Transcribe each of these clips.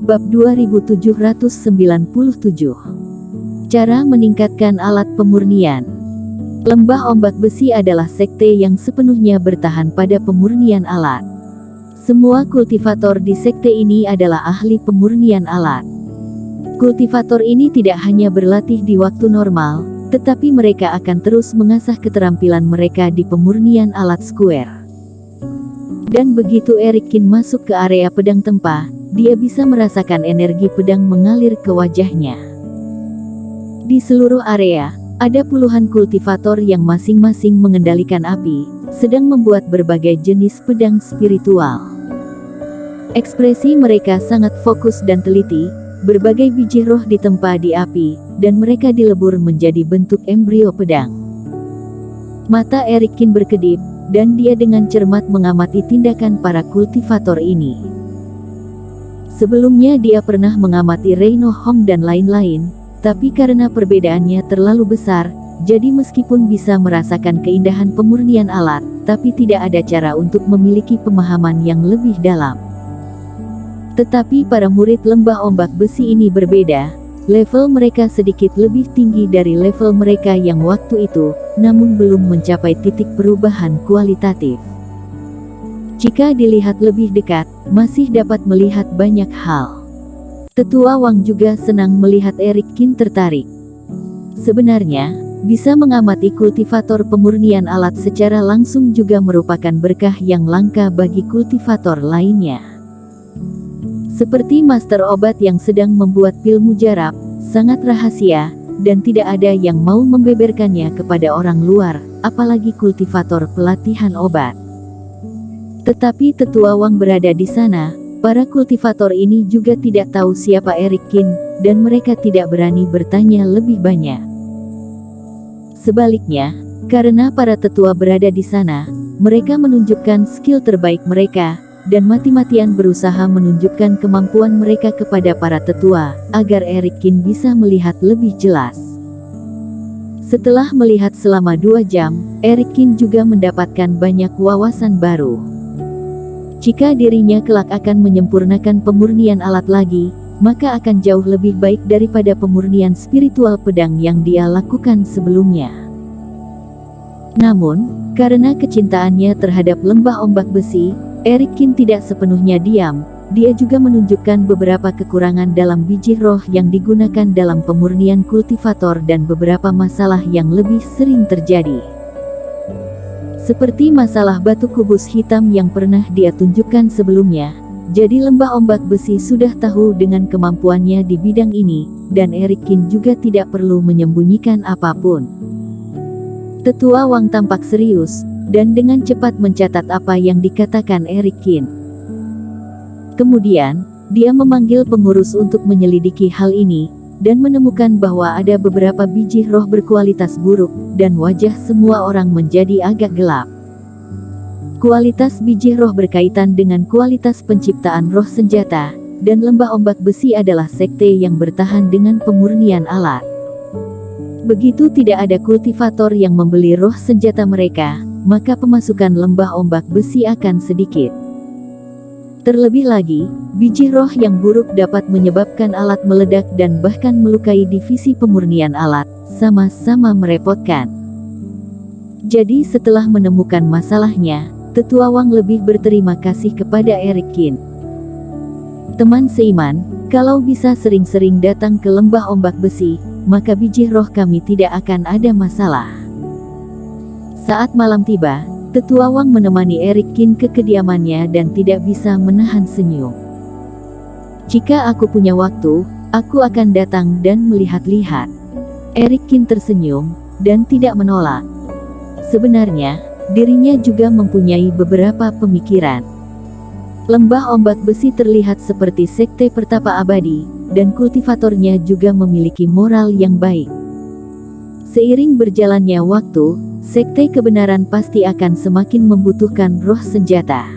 Bab 2797. Cara meningkatkan alat pemurnian. Lembah Ombak Besi adalah sekte yang sepenuhnya bertahan pada pemurnian alat. Semua kultivator di sekte ini adalah ahli pemurnian alat. Kultivator ini tidak hanya berlatih di waktu normal, tetapi mereka akan terus mengasah keterampilan mereka di pemurnian alat square. Dan begitu Erikin masuk ke area pedang tempah, dia bisa merasakan energi pedang mengalir ke wajahnya. Di seluruh area, ada puluhan kultivator yang masing-masing mengendalikan api, sedang membuat berbagai jenis pedang spiritual. Ekspresi mereka sangat fokus dan teliti, berbagai biji roh ditempa di api, dan mereka dilebur menjadi bentuk embrio pedang. Mata Erikin berkedip, dan dia dengan cermat mengamati tindakan para kultivator ini. Sebelumnya dia pernah mengamati Reino Hong dan lain-lain, tapi karena perbedaannya terlalu besar, jadi meskipun bisa merasakan keindahan pemurnian alat, tapi tidak ada cara untuk memiliki pemahaman yang lebih dalam. Tetapi para murid Lembah Ombak Besi ini berbeda. Level mereka sedikit lebih tinggi dari level mereka yang waktu itu, namun belum mencapai titik perubahan kualitatif. Jika dilihat lebih dekat, masih dapat melihat banyak hal. Tetua Wang juga senang melihat Erikin tertarik. Sebenarnya, bisa mengamati kultivator pemurnian alat secara langsung juga merupakan berkah yang langka bagi kultivator lainnya. Seperti master obat yang sedang membuat pil mujarab, sangat rahasia, dan tidak ada yang mau membeberkannya kepada orang luar, apalagi kultivator pelatihan obat. Tetapi Tetua Wang berada di sana, para kultivator ini juga tidak tahu siapa Erikin, dan mereka tidak berani bertanya lebih banyak. Sebaliknya, karena para tetua berada di sana, mereka menunjukkan skill terbaik mereka, dan mati-matian berusaha menunjukkan kemampuan mereka kepada para tetua, agar Erikin bisa melihat lebih jelas. Setelah melihat selama 2 jam, Erikin juga mendapatkan banyak wawasan baru. Jika dirinya kelak akan menyempurnakan pemurnian alat lagi, maka akan jauh lebih baik daripada pemurnian spiritual pedang yang dia lakukan sebelumnya. Namun, karena kecintaannya terhadap Lembah Ombak Besi, Erikin tidak sepenuhnya diam. Dia juga menunjukkan beberapa kekurangan dalam biji roh yang digunakan dalam pemurnian kultivator dan beberapa masalah yang lebih sering terjadi. Seperti masalah batu kubus hitam yang pernah dia tunjukkan sebelumnya. Jadi Lembah Ombak Besi sudah tahu dengan kemampuannya di bidang ini, dan Erikin juga tidak perlu menyembunyikan apapun. Tetua Wang tampak serius, dan dengan cepat mencatat apa yang dikatakan Erikin. Kemudian, dia memanggil pengurus untuk menyelidiki hal ini, dan menemukan bahwa ada beberapa biji roh berkualitas buruk, dan wajah semua orang menjadi agak gelap. Kualitas biji roh berkaitan dengan kualitas penciptaan roh senjata, dan Lembah Ombak Besi adalah sekte yang bertahan dengan pemurnian alat. Begitu tidak ada kultivator yang membeli roh senjata mereka, maka pemasukan Lembah Ombak Besi akan sedikit. Terlebih lagi, biji roh yang buruk dapat menyebabkan alat meledak dan bahkan melukai divisi pemurnian alat, sama-sama merepotkan. Jadi setelah menemukan masalahnya, Tetua Wang lebih berterima kasih kepada Erikin. Teman seiman, kalau bisa sering-sering datang ke Lembah Ombak Besi, maka biji roh kami tidak akan ada masalah. Saat malam tiba, Tetua Wang menemani Erikin ke kediamannya dan tidak bisa menahan senyum. Jika aku punya waktu, aku akan datang dan melihat-lihat. Erikin tersenyum, dan tidak menolak. Sebenarnya, dirinya juga mempunyai beberapa pemikiran. Lembah Ombak Besi terlihat seperti sekte pertapa abadi, dan kultivatornya juga memiliki moral yang baik. Seiring berjalannya waktu, sekte kebenaran pasti akan semakin membutuhkan roh senjata.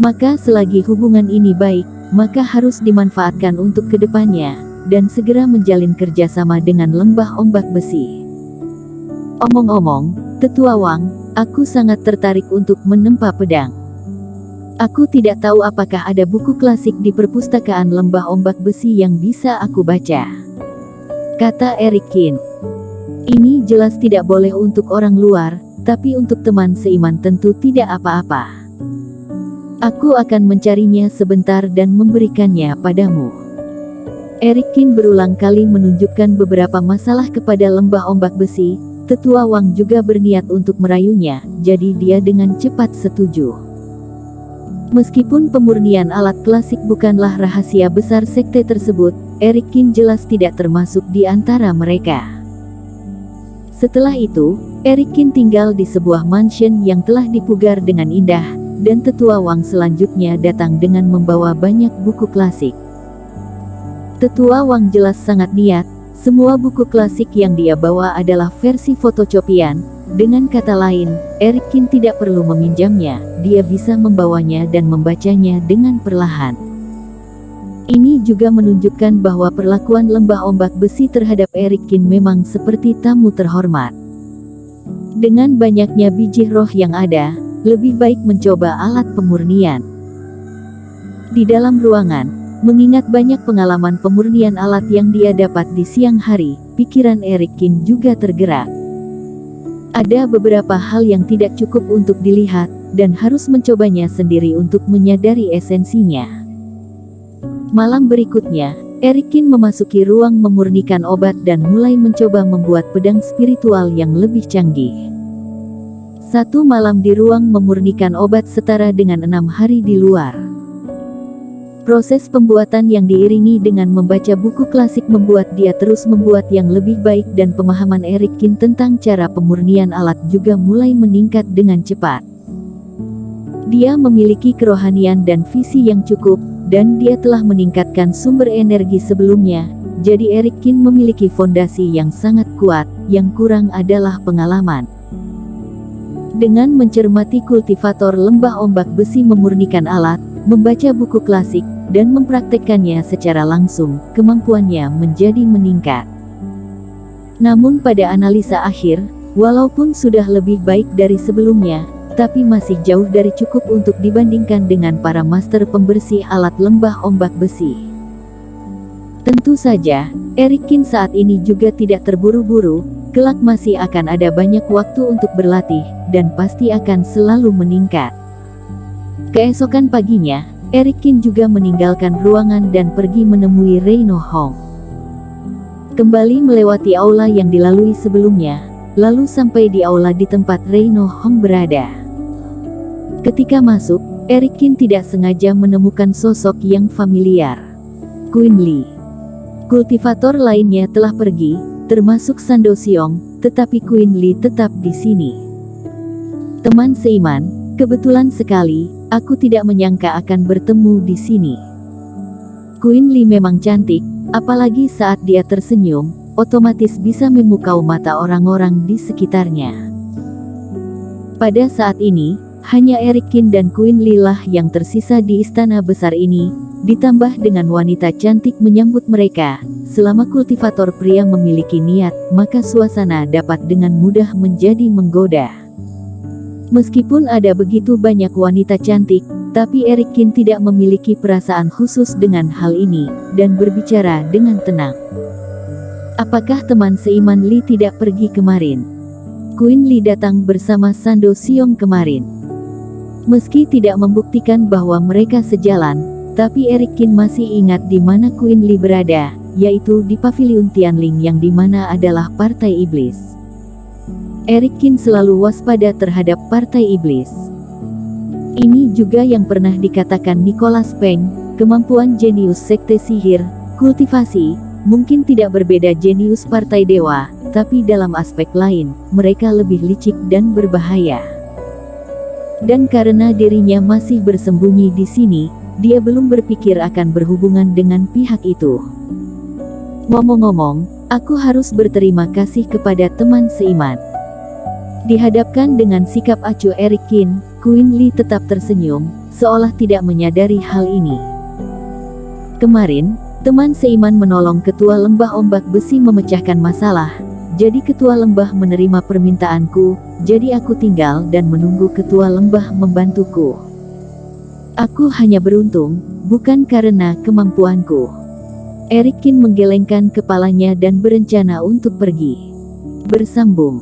Maka selagi hubungan ini baik, maka harus dimanfaatkan untuk kedepannya, dan segera menjalin kerjasama dengan Lembah Ombak Besi. Omong-omong, Tetua Wang, aku sangat tertarik untuk menempa pedang. Aku tidak tahu apakah ada buku klasik di perpustakaan lembah ombak besi yang bisa aku baca, kata Erikin. Ini jelas tidak boleh untuk orang luar, tapi untuk teman seiman tentu tidak apa-apa. Aku akan mencarinya sebentar dan memberikannya padamu. Erikin berulang kali menunjukkan beberapa masalah kepada lembah ombak besi. Tetua Wang juga berniat untuk merayunya, jadi dia dengan cepat setuju. Meskipun pemurnian alat klasik bukanlah rahasia besar sekte tersebut, Erikin jelas tidak termasuk di antara mereka. Setelah itu, Erikin tinggal di sebuah mansion yang telah dipugar dengan indah, dan Tetua Wang selanjutnya datang dengan membawa banyak buku klasik. Tetua Wang jelas sangat niat, semua buku klasik yang dia bawa adalah versi fotokopian. Dengan kata lain, Erikin tidak perlu meminjamnya, dia bisa membawanya dan membacanya dengan perlahan. Ini juga menunjukkan bahwa perlakuan lembah ombak besi terhadap Erikin memang seperti tamu terhormat. Dengan banyaknya biji roh yang ada, lebih baik mencoba alat pemurnian. Di dalam ruangan, mengingat banyak pengalaman pemurnian alat yang dia dapat di siang hari, pikiran Erikin juga tergerak. Ada beberapa hal yang tidak cukup untuk dilihat, dan harus mencobanya sendiri untuk menyadari esensinya. Malam berikutnya, Erikin memasuki ruang memurnikan obat dan mulai mencoba membuat pedang spiritual yang lebih canggih. 1 malam di ruang memurnikan obat setara dengan 6 hari di luar. Proses pembuatan yang diiringi dengan membaca buku klasik membuat dia terus membuat yang lebih baik dan pemahaman Erikin tentang cara pemurnian alat juga mulai meningkat dengan cepat. Dia memiliki kerohanian dan visi yang cukup, dan dia telah meningkatkan sumber energi sebelumnya, jadi Erikin memiliki fondasi yang sangat kuat, yang kurang adalah pengalaman. Dengan mencermati kultivator lembah ombak besi memurnikan alat, membaca buku klasik, dan mempraktekkannya secara langsung, kemampuannya menjadi meningkat. Namun pada analisa akhir, walaupun sudah lebih baik dari sebelumnya, tapi masih jauh dari cukup untuk dibandingkan dengan para master pembersih alat lembah ombak besi. Tentu saja, Erikin saat ini juga tidak terburu-buru, kelak masih akan ada banyak waktu untuk berlatih, dan pasti akan selalu meningkat. Keesokan paginya, Erikin juga meninggalkan ruangan dan pergi menemui Reino Hong. Kembali melewati aula yang dilalui sebelumnya, lalu sampai di aula di tempat Reino Hong berada. Ketika masuk, Erikin tidak sengaja menemukan sosok yang familiar. Queen Li. Kultivator lainnya telah pergi, termasuk Sando Xiong, tetapi Queen Li tetap di sini. Teman seiman, kebetulan sekali, aku tidak menyangka akan bertemu di sini. Queen Li memang cantik, apalagi saat dia tersenyum, otomatis bisa memukau mata orang-orang di sekitarnya. Pada saat ini, hanya Erikin dan Queen Li lah yang tersisa di istana besar ini, ditambah dengan wanita cantik menyambut mereka. Selama kultivator pria memiliki niat, maka suasana dapat dengan mudah menjadi menggoda. Meskipun ada begitu banyak wanita cantik, tapi Erikin tidak memiliki perasaan khusus dengan hal ini, dan berbicara dengan tenang. Apakah teman seiman Li tidak pergi kemarin? Queen Li datang bersama Sando Xiong kemarin. Meski tidak membuktikan bahwa mereka sejalan, tapi Erikin masih ingat di mana Queen Li berada, yaitu di Paviliun Tianling yang dimana adalah Partai Iblis. Erikin selalu waspada terhadap Partai Iblis. Ini juga yang pernah dikatakan Nicholas Peng, kemampuan jenius sekte sihir, kultivasi, mungkin tidak berbeda jenius Partai Dewa, tapi dalam aspek lain, mereka lebih licik dan berbahaya. Dan karena dirinya masih bersembunyi di sini, dia belum berpikir akan berhubungan dengan pihak itu. Ngomong-ngomong, aku harus berterima kasih kepada teman seiman. Dihadapkan dengan sikap acuh Erikin, Queen Li tetap tersenyum, seolah tidak menyadari hal ini. Kemarin, teman seiman menolong ketua lembah ombak besi memecahkan masalah, jadi ketua lembah menerima permintaanku, jadi aku tinggal dan menunggu ketua lembah membantuku. Aku hanya beruntung, bukan karena kemampuanku. Erikin menggelengkan kepalanya dan berencana untuk pergi. Bersambung.